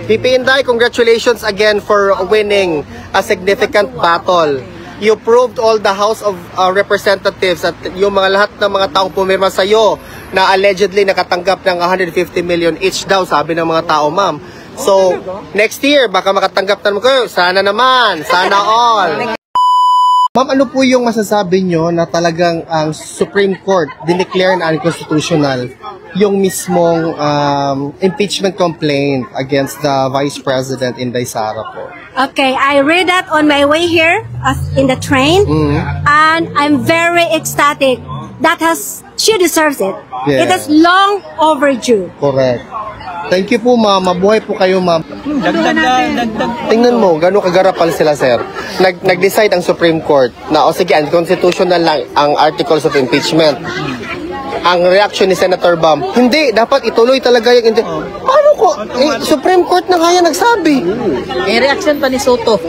VP Inday, congratulations again for winning a significant battle. You proved all the House of Representatives at yung mga lahat ng mga taong pumirma sa iyo na allegedly nakatanggap ng 150 million each daw, sabi ng mga tao, ma'am. So, next year, baka makatanggap naman kayo. Sana naman. Sana all. Ma'am, ano po yung masasabi nyo na talagang ang Supreme Court dineclare na unconstitutional yung mismong impeachment complaint against the Vice President Inday Sara po? Okay, I read that on my way here in the train, and I'm very ecstatic. She deserves it. Yeah. It is long overdue. Correct. Thank you po, ma'am. Mabuhay po kayo, ma'am. Tingnan mo, gano'ng kagarapal sila, sir. Nag-decide ang Supreme Court na, o sige, unconstitutional lang ang articles of impeachment. Ang reaction ni Senator Bam, hindi, dapat ituloy talaga yung... Paano ko? Supreme Court na kaya nagsabi. May reaction pa ni Soto.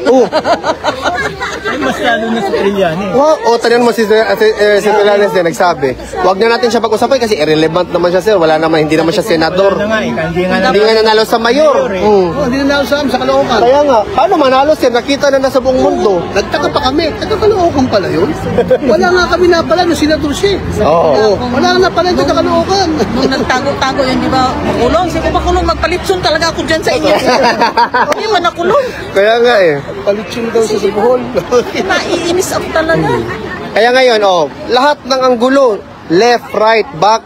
Ay, mas lalo na si Trillanes. O, tanyan mo si Trillanes din nagsabi. Huwag na natin siya pag-usapan kasi irrelevant naman siya, sir. Wala naman, hindi naman siya senador. Hindi nga nanalo sa mayor. Hindi nanalo sa Caloocan. Kaya nga, paano manalo, sir? Nakita na nasa buong mundo. Nagtaka pa kami. Taga-Caloocan pala yun. Wala nga kami na pala nung senador siya. Oo. Wala na pala yung taga-Caloocan. Nung nagtago-tago yun, di ba? Makulong. Sige, makulong. Magpalitson talaga ako dyan sa inyo. Hindi man nakulong. Kaya nga eh. Palitsin daw sa Bohol. Naiinis ako talaga. Kaya ngayon, lahat ng anggulo, left, right, back,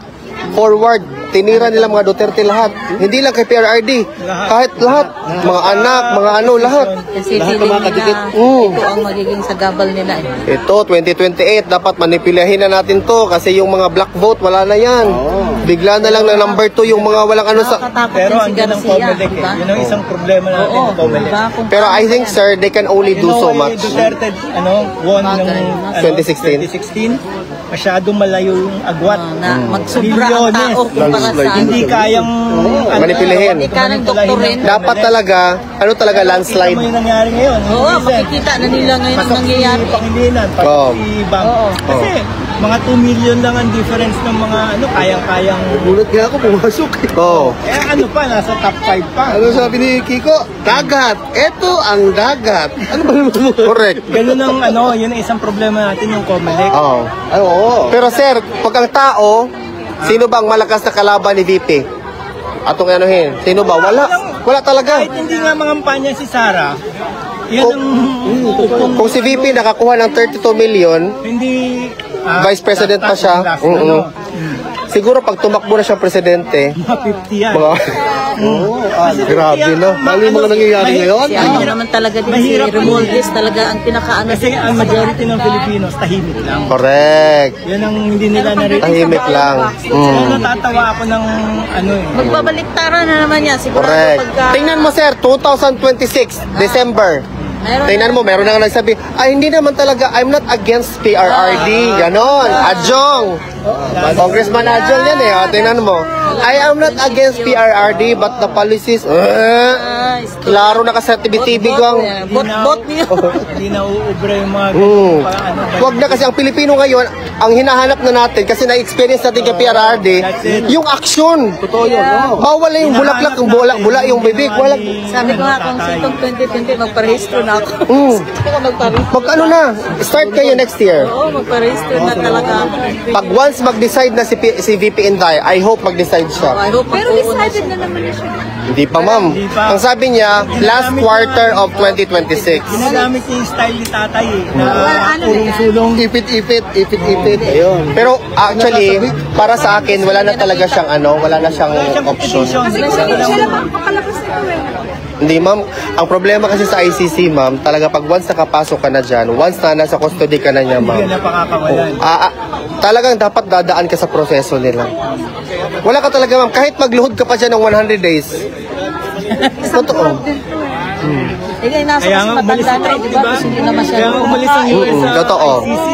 forward, tinira nila mga Duterte lahat. Hindi lang kay PRRD. Kahit lahat. Mga anak, mga ano, lahat. Kasi feeling nila, ito ang magiging sagabal nila. Ito, 2028, dapat manipilahin na natin to kasi yung mga black vote, wala na yan. Bigla na lang na number 2 yung mga walang ano sa... Pero andyan ang Comelec eh. Yun ang isang problema natin ng Comelec. Pero I think, sir, they can only do so much. Duterte, won ng 2016. Masyadong malayo yung agwat. Na magsubra ang tao kumpara sa... Hindi kayang manipilihin. Hindi ka ng doktorin. Dapat talaga, ano talaga, landslide. Ito mo yung nangyari ngayon. Oo, makikita na nila ngayon ang nangyayari. Pangilinan, pati Bam. Kasi mga 2 million lang ang difference ng mga kayang-kayang... Gulat nga ako, pumasok. Kaya ano pa, nasa top 5 pa. Ano sabi ni Kiko? Dagat. Ito ang dagat. Ano ba naman mo? Correct. Ganun ang yun ang isang problema natin yung Comelec. Pero sir, pag ang tao, sino bang malakas na kalaban ni VP? Atong anuhin, sino ba? Wala talaga. Kahit hindi nga mangampanya si Sara, yan Kung si VP nakakuha ng 32 million, hindi Vice President pa siya. Siguro pag tumakbo na siya presidente, mga 50 yan. Grabe na. Mali mga nangyayari ngayon. Si ano naman talaga din, si Romualdez talaga ang pinakaano. Kasi ang majority ng Filipinos, tahimik lang. Correct. Yan ang hindi nila narito. Tahimik lang. Kaya natatawa ako ng Magbabaliktaran na naman yan. Sigurado Correct. pagka... Tingnan mo sir, 2026, December. Tingnan mo, meron na nga nagsabi, hindi naman talaga, I'm not against PRRD. Ganon. Adjong. Congressman Adjong yan eh. Tingnan mo. I am not against PRRD, but the policies, klaro na kasi sa TV-TV ko ang... Bot niyo. Hindi na uubra yung mga Wag na kasi ang Pilipino ngayon, ang hinahanap na natin, kasi na-experience natin kay PRRD, yung aksyon. Totoo yun. Bawal yung bulaklak, yung bula yung bibig. Sabi ko nga, kung sitong 2020, magparehistro na ako. Mag-ano na, start kayo next year. Oo, magparehistro na talaga ako. Pag once mag-decide na si VP Inday, I hope mag-decide siya. Pero decided na naman na siya. Hindi pa, ma'am. Ang sabi niya, last quarter of 2026. Ginagamit niya yung style ni tatay na sulong Ipit-ipit. Ayun. Pero actually, para sa akin, wala na talaga siyang wala na siyang option. Hindi, ma'am. Ang problema kasi sa ICC, ma'am, talaga pag once nakapasok ka na dyan, once na nasa custody ka na niya, ma'am, hindi na pakakawalan. talagang dapat dadaan ka sa proseso nila. Wala ka talaga, ma'am. Kahit magluhod ka pa dyan ng 100 days. Totoo. Kaya nasa mas matanda na, di ba? Hindi na masyado. Kaya umalis ang US sa Totoo. ICC.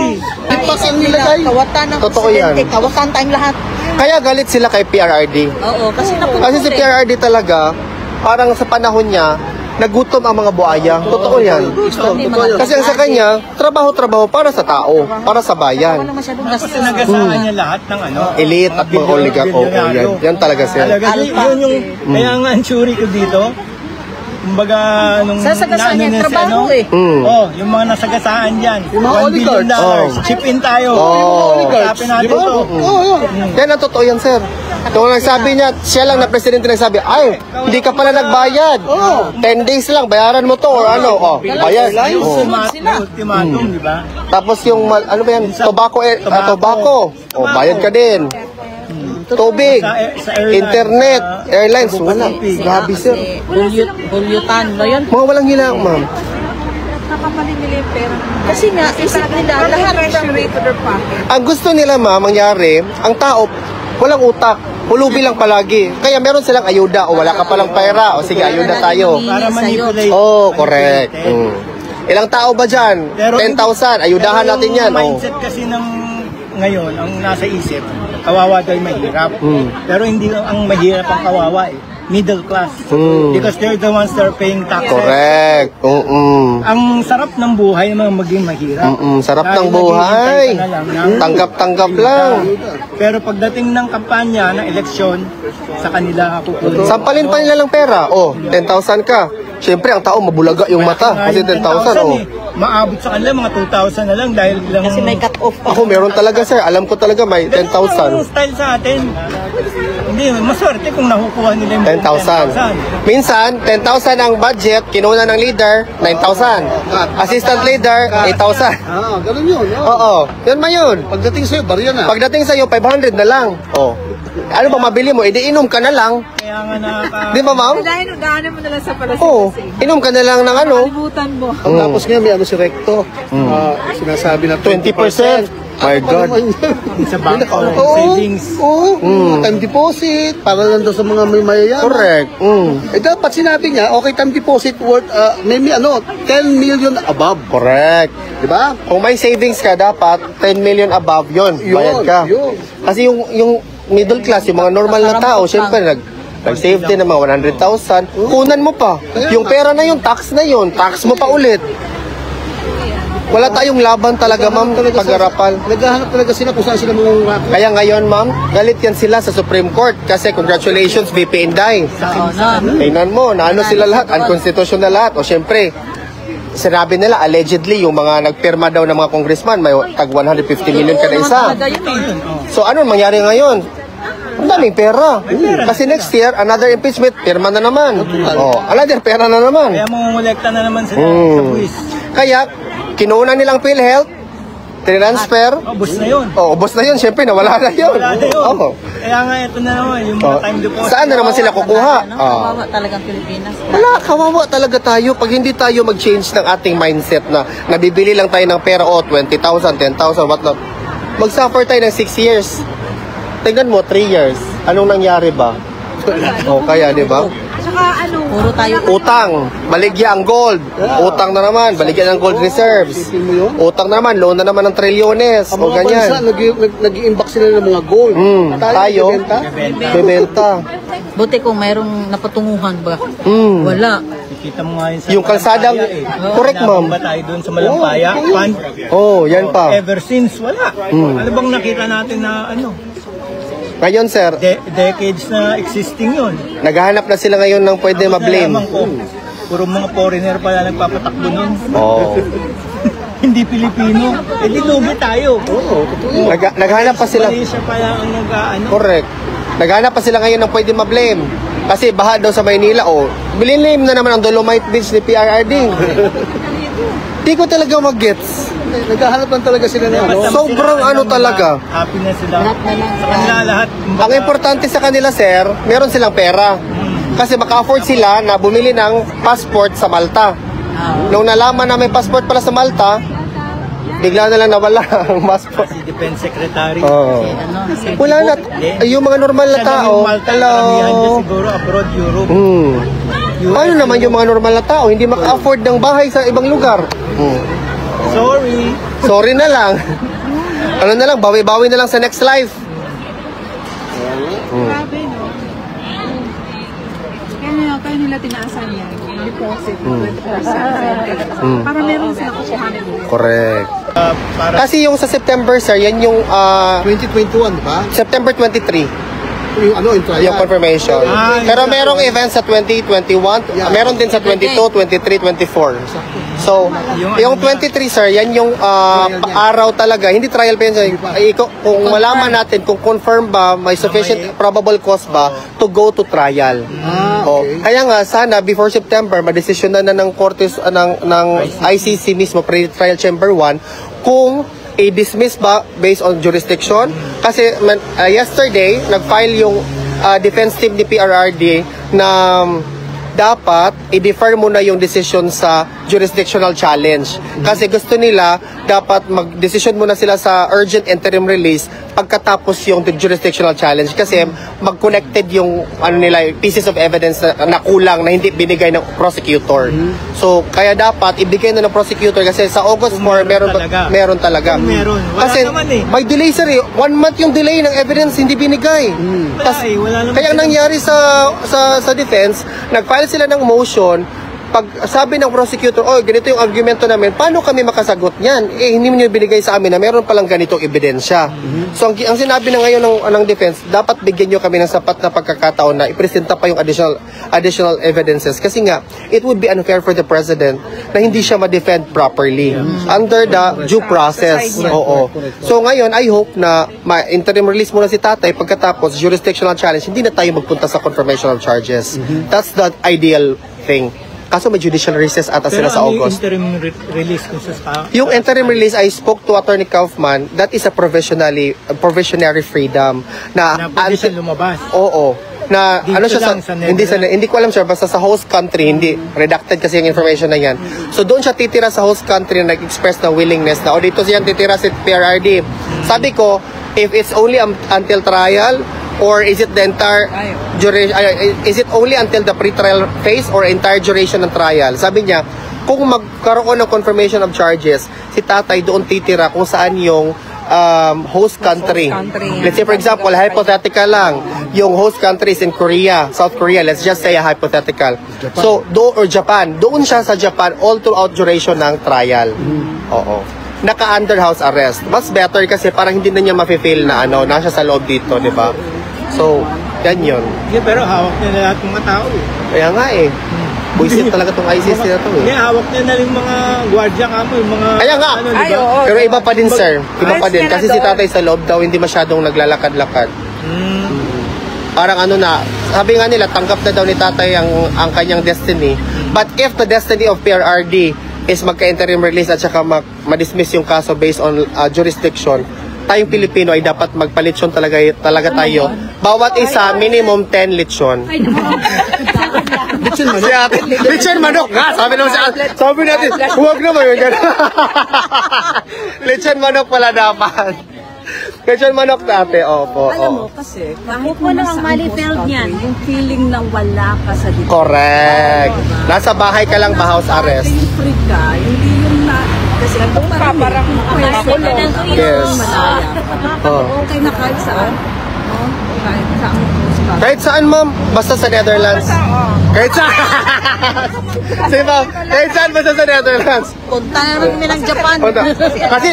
Kawatan ng Totoo yan. presidente, kawatan tayong lahat. Kaya galit sila kay PRRD. Oo, kasi napunta. Kasi si PRRD talaga, parang sa panahon niya, nagutom ang mga buhaya. Totoo yan. Kasi ang sa kanya, trabaho-trabaho para sa tao, para sa bayan. Wala masyadong Kasi gastos. nagasaan niya lahat ng Elite at mga oligarch. Yan talaga siya. Talaga, yun yung, kaya nga ang tsuri ko dito, kumbaga, nung Sasagasaan niya, na si, trabaho eh. Oh, yung mga nasagasaan dyan. Yung mga $1 billion. oligarchs. Chip in tayo. Usapin natin Di ba? to. Yan ang totoo yan, sir. Kung nagsabi niya, siya lang na presidente nagsabi, ay, hindi ka pala nagbayad. 10 days lang, bayaran mo to or ano. Oh, bayad. Oh. Ultimatum, di ba? Tapos yung, ano ba yan, tobacco. Oh, bayad ka din. Tubig, Sa airline, internet, sa airlines, wala. Grabe, sir. Bulyutan ba yun? Mga walang hilang, ma'am. Kasi nga, isip nila, lahat Ang gusto nila, ma'am, mangyari, ang tao, walang utak. Hulubi lang palagi. Kaya meron silang ayuda. O wala ka palang pera. O sige, ayuda tayo. Para manipulate. Oh, correct. Ilang tao ba dyan? Pero 10,000. Ayudahan natin yan. Yung Oh. mindset kasi ng ngayon, ang nasa isip, kawawa daw yung mahirap. Pero hindi ang mahirap ang kawawa eh. Middle class. Because they're the ones that are paying taxes. Correct. Ang sarap ng buhay naman maging mahirap. Sarap Dahil ng buhay. naghihintay ka na lang ng Tanggap-tanggap lang. Pero pagdating ng kampanya, ng eleksyon, sa kanila kukunin. Sampalin pa nila lang pera. Oh, 10,000 ka. Siyempre, ang tao mabulaga yung mata. Kasi 10,000, oh. Maabot sa kanila, mga 2,000 na lang dahil lang... Kasi may cut-off pa. Ako, meron talaga, sir. Alam ko talaga may Ganun ang 10,000. style sa atin. Hindi, maswerte kung nakukuha nila yung 10,000. Minsan, 10,000 ang budget, kinuha ng leader, 9,000. Assistant leader, 8,000. Ganun yun. Oo, yun ma yun. Pagdating sa'yo, barya na. Pagdating sa'yo, 500 na lang. Oh. Ano ba mabili mo? Edi inom ka na lang. Kaya nga Di ba, ma'am? Dahil daanan mo na lang sa palasin. Oo, inom ka na lang ng ano. Kalibutan mo. Tapos nga may ano si Recto. Sinasabi na 20%. My God. sa bank or Oo. savings. Oo. Time deposit. Para lang daw sa mga may mayayaman. Correct. Eh dapat sinabi niya, okay, time deposit worth, may 10 million above. Correct. Di ba? Kung may savings ka, dapat 10 million above yun. Bayad ka. Yun. Kasi yung middle class, yung mga normal na tao, syempre nag-save din ng mga 100,000. Kunan mo pa. Yung pera na yun, tax na yun. Tax mo pa ulit. Wala tayong laban talaga, ma'am, pag-arapan. Naghahanap talaga sila kung saan sila mga Kaya ngayon, ma'am, galit yan sila sa Supreme Court kasi congratulations, VP Inday. Oo na. Tingnan mo, naano sila lahat, unconstitutional lahat. O syempre, sinabi nila, allegedly, yung mga nagpirma daw ng mga congressman, may tag 150 million kada isa. So ano mangyari ngayon? Ang daming pera. Kasi next year, another impeachment, pirma na naman. Oh, another pera na naman. Kaya mangungulekta na naman sila sa buwis. Kaya, kinuha nilang PhilHealth, transfer. Ubus na yun. Oh, ubos na yun. Siyempre, nawala na yun. Wala na yun. Oh. Kaya nga ito na naman, yung mga time deposit. Saan na naman sila kukuha? Kawawa talagang Pilipinas. Wala, kawawa talaga tayo pag hindi tayo mag-change ng ating mindset na nabibili lang tayo ng pera, 20,000, 10,000, what not. Mag-suffer tayo ng 6 years. Tingnan mo, 3 years. Anong nangyari ba? Kaya, di ba? Puro tayo. Utang, baligya ang gold. Utang na naman, baligya ng gold reserves. Utang na naman, loan na naman ng trilyones. Ang O mga bansa, ganyan. nag-i-imbak sila ng mga gold. Tayo, nagbebenta? bebenta. Buti kung mayroong napatunguhan ba? Mm. Wala. Kita mo nga yun sa Yung kalsadang, Malampaya correct, ma'am. Ba tayo doon sa Malampaya? Fund? Oh, yan pa. Ever since, wala. Ano bang nakita natin na ano? Ngayon, sir, Decades na existing yun. naghahanap na sila ngayon ng pwede ma-blame. Nalaman ko, puro mga foreigner pala nagpapatakbo nun. Oh. Hindi Pilipino. Eh di lugi tayo. Naghahanap pa sila. Malaysia pala ang nag-ano. Correct. Naghahanap pa sila ngayon ng pwede ma-blame. Kasi baha daw sa Maynila, biliname na naman ang Dolomite Beach ni PRRD. Di ko talaga mag-gets. Naghahanap lang talaga sila ng ano. Sobrang ano talaga. Happy na sila. Sa kanila lahat. Ang importante sa kanila, sir, meron silang pera. Kasi maka-afford sila na bumili ng passport sa Malta. Nung nalaman na may passport pala sa Malta, bigla na lang nawala ang passport. Si Defense Secretary. Oh. Wala na. Yung mga normal na tao, Karamihan niya siguro abroad, Europe. Ano naman yung mga normal na tao, hindi maka-afford ng bahay sa ibang lugar. Sorry. Sorry na lang. Ano na lang, bawi-bawi na lang sa next life. Grabe, no? Kaya nila tinaasan yan. Yung deposit, 20%. Para meron sila kukuhanin. Correct. Para Kasi yung sa September, sir, yan yung 2021, di ba? September 23. yung ano, yung trial. Yung confirmation. Pero merong events sa 2021, meron din sa 22, 23, 24. So, yung 23 sir, yan yung araw talaga, hindi trial pa yun sir. Kung malaman natin kung confirm ba, may sufficient probable cause ba to go to trial. Kaya nga sana before September, madesisyonan na ng korte ng ICC mismo, pre-trial chamber 1, kung i-dismiss ba based on jurisdiction. Kasi yesterday, nag-file yung defense team ni PRRD na dapat i-defer muna yung decision sa jurisdictional challenge. Kasi gusto nila, dapat mag-decision muna sila sa urgent interim release pagkatapos yung jurisdictional challenge. Kasi mag-connected yung pieces of evidence na kulang na hindi binigay ng prosecutor. So, kaya dapat ibigay na ng prosecutor kasi sa August 4, meron talaga. Meron. Wala Kasi naman eh. may delay sir 1 month yung delay ng evidence hindi binigay. Wala naman. Kaya ang nangyari sa defense, nag-file sila ng motion, pag sabi ng prosecutor, ganito yung argumento namin, paano kami makasagot niyan? Hindi mo nyo binigay sa amin na meron palang ganitong ebidensya. So, ang sinabi na ngayon ng defense, dapat bigyan nyo kami ng sapat na pagkakataon na ipresenta pa yung additional evidences. Kasi nga, it would be unfair for the president na hindi siya ma-defend properly under the due process. Oo. So, ngayon, I hope na interim release muna si tatay pagkatapos jurisdictional challenge, hindi na tayo magpunta sa confirmation of charges. That's the ideal thing. Kaso may judicial recess ata sila sa August. Pero ano yung interim release kung sa... Yung interim release, I spoke to Attorney Kaufman, that is a provisionary freedom. Na pwede siya lumabas. Oo. Na Dito ano siya lang, sa hindi ko alam sir, basta sa host country, hindi redacted kasi yung information na yan. So doon siya titira sa host country na nag-express na willingness na, dito siya titira sa PRRD. Sabi ko, if it's only until trial, or is it the entire duration, is it only until the pre-trial phase or entire duration ng trial? Sabi niya, kung magkaroon ng confirmation of charges, si tatay doon titira kung saan yung host country. Let's say for example, hypothetical lang, yung host country is in Korea, South Korea, let's just say a hypothetical. So, or Japan, doon siya sa Japan all throughout duration ng trial. Oo. Naka-under house arrest. Mas better kasi parang hindi na niya mafe-feel na nasa sa loob dito, di ba? So, yan yun. Pero hawak niya na lahat ng mga tao eh. Kaya nga eh. Buisit talaga tong ICC na to eh. Hindi, hawak niya na yung mga gwardiya kamo, yung mga... Kaya nga! diba? Pero iba pa din sir. Iba pa din. Kasi si tatay sa loob daw hindi masyadong naglalakad-lakad. Parang sabi nga nila, tanggap na daw ni tatay ang kanyang destiny. But if the destiny of PRRD is magka-interim release at saka ma-dismiss yung kaso based on jurisdiction, tayong Pilipino ay dapat magpalitsyon talaga tayo. Bawat isa, minimum 10 litsyon. Litsyon manok nga! Sabi natin, huwag na ba yun? Litsyon manok pala dapat. Litsyon manok dati, opo. Alam mo, kasi kahit Ako lang ang malifeld niyan. yung feeling na wala ka sa dito. Correct. Nasa bahay ka lang ba, house arrest? Free ka, hindi yung kasi ang parang makulong. Yes. Okay na kahit saan. Kahit saan. Kahit saan, ma'am? Basta sa Netherlands. Kahit saan. Diba? Kahit saan basta sa Netherlands. Punta na rin ng Japan. Kasi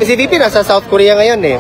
si VP nasa South Korea ngayon eh.